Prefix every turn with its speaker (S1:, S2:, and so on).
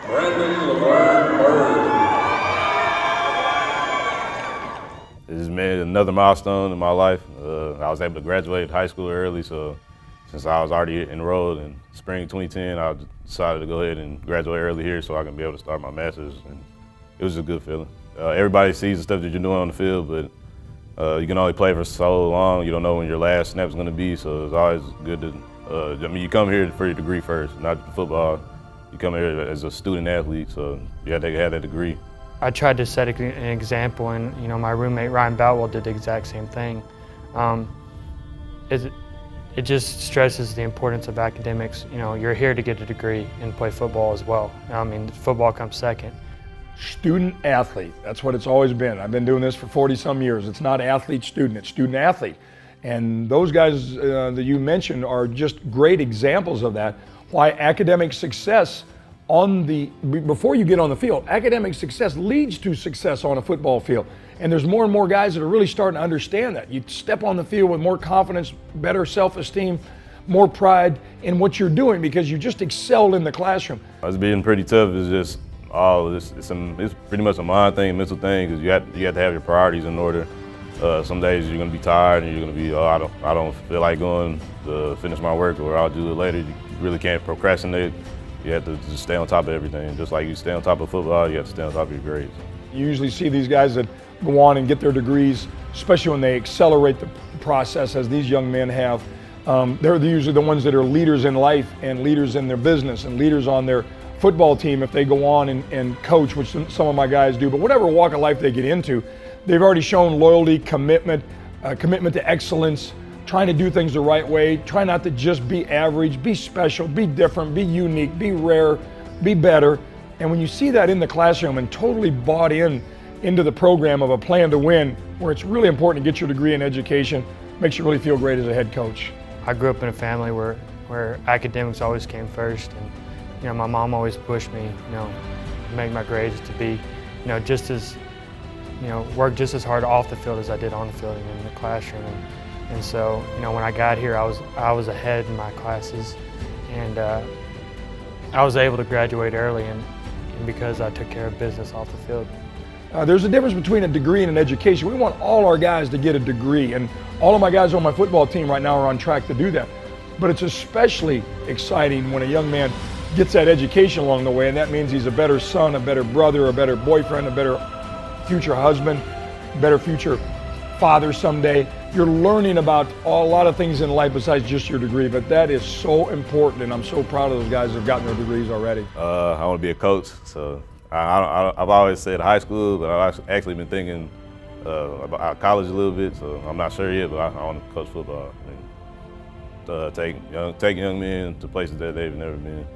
S1: Brandin Byrd.
S2: It's been another milestone in my life. I was able to graduate high school early, so since I was already enrolled in spring 2010, I decided to go ahead and graduate early here so I can be able to start my master's, and it was a good feeling. Everybody sees the stuff that you're doing on the field, but you can only play for so long. You don't know when your last snap's going to be, so it's always good to, I mean, you come here for your degree first, not football. You come here as a student athlete, so you have to have that degree.
S3: I tried to set an example, and my roommate Ryan Boutwell did the exact same thing. It just stresses the importance of academics. You're here to get a degree and play football as well. I mean, football comes second.
S4: Student athlete, that's what it's always been. I've been doing this for 40-some years. It's not athlete student, it's student athlete. And those guys that you mentioned are just great examples of that. Why academic success before you get on the field, academic success leads to success on a football field. And there's more and more guys that are really starting to understand that. You step on the field with more confidence, better self-esteem, more pride in what you're doing because you just excelled in the classroom.
S2: It's been pretty tough. It's just it's pretty much a mind thing, a mental thing, because you have to have your priorities in order. Some days you're going to be tired and you're going to be, I don't feel like going to finish my work, or I'll do it later. You really can't procrastinate. You have to just stay on top of everything. Just like you stay on top of football, you have to stay on top of your grades.
S4: You usually see these guys that go on and get their degrees, especially when they accelerate the process as these young men have. They're usually the ones that are leaders in life and leaders in their business and leaders on their football team if they go on and coach, which some of my guys do. But whatever walk of life they get into, they've already shown loyalty, commitment to excellence, trying to do things the right way, try not to just be average, be special, be different, be unique, be rare, be better. And when you see that in the classroom and totally bought into the program of a plan to win, where it's really important to get your degree in education, makes you really feel great as a head coach.
S3: I grew up in a family where academics always came first, and my mom always pushed me, to make my grades to be, just as, work just as hard off the field as I did on the field and in the classroom. And so, when I got here, I was ahead in my classes, and I was able to graduate early, and because I took care of business off the field.
S4: There's a difference between a degree and an education. We want all our guys to get a degree, and all of my guys on my football team right now are on track to do that. But it's especially exciting when a young man gets that education along the way, and that means he's a better son, a better brother, a better boyfriend, a better future husband, better future father someday. You're learning about a lot of things in life besides just your degree, but that is so important, and I'm so proud of those guys that have gotten their degrees already.
S2: I want to be a coach, so I've always said high school, but I've actually been thinking about college a little bit, so I'm not sure yet, but I want to coach football and take young men to places that they've never been.